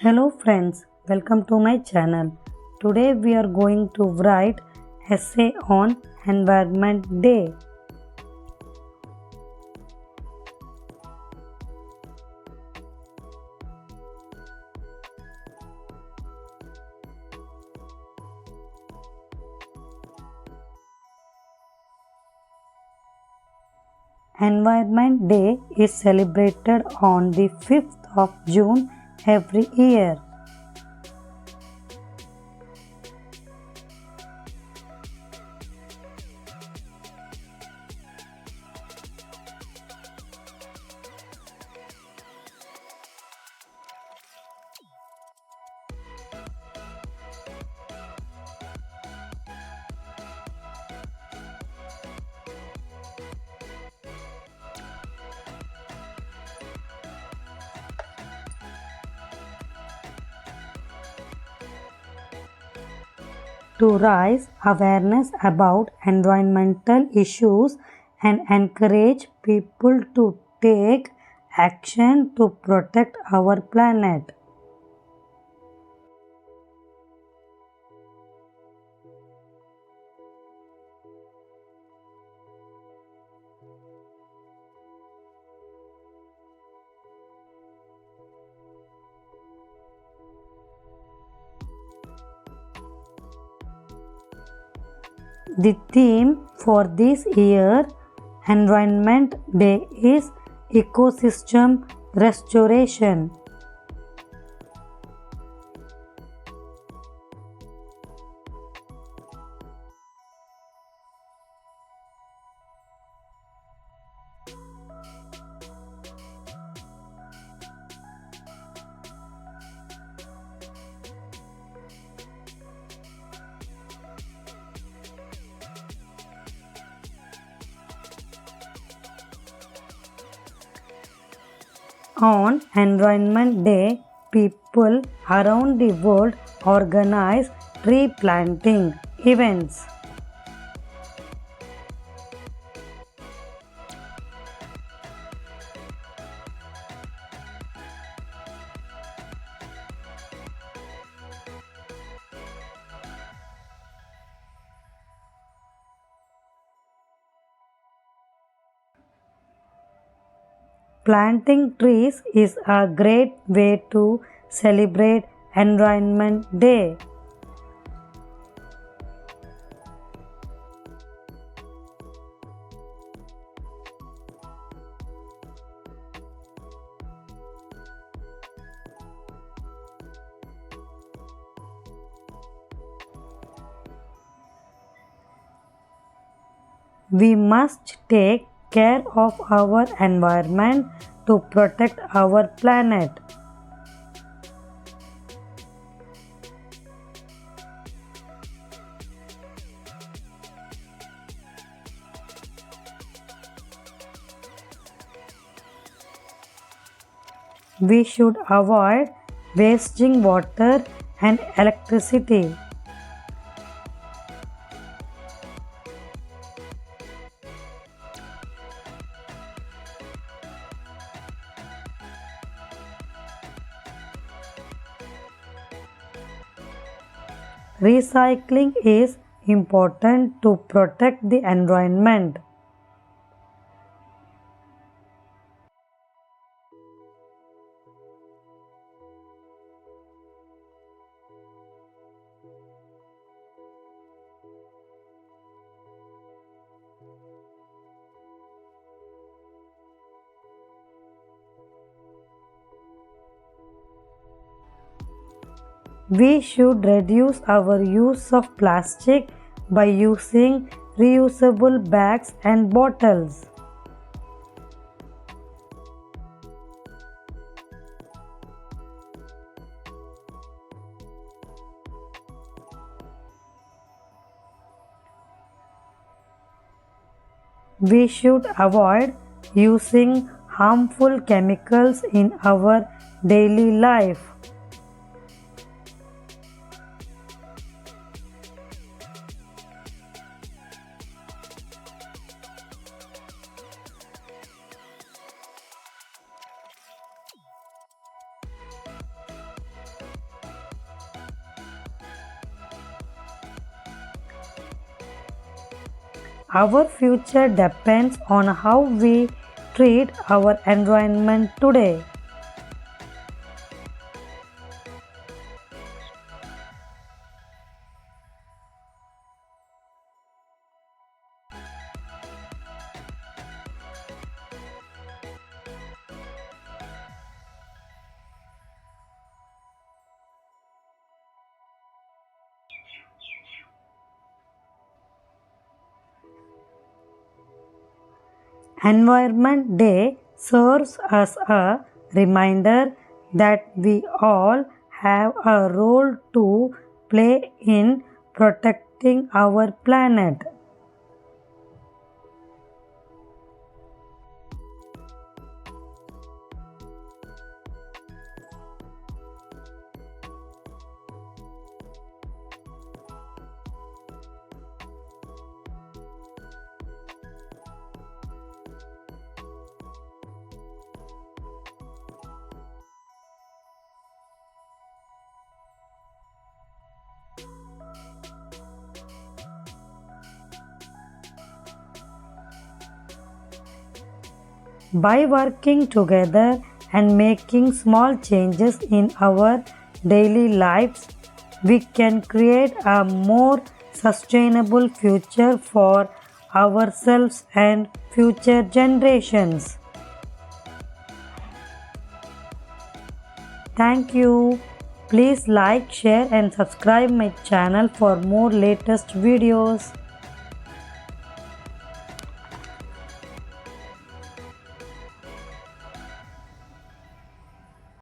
Hello friends, welcome to my channel. Today we are going to write essay on Environment Day. Environment Day is celebrated on the 5th of June every year. To raise awareness about environmental issues and encourage people to take action to protect our planet. The theme for this year Environment Day is Ecosystem Restoration. On Environment Day, people around the world organize tree planting events. Planting trees is a great way to celebrate Environment Day. We must take care of our environment to protect our planet. We should avoid wasting water and electricity. Recycling is important to protect the environment. We should reduce our use of plastic by using reusable bags and bottles. We should avoid using harmful chemicals in our daily life. Our future depends on how we treat our environment today. Environment Day serves as a reminder that we all have a role to play in protecting our planet. By working together and making small changes in our daily lives, we can create a more sustainable future for ourselves and future generations. Thank you. Please like, share and subscribe my channel for more latest videos.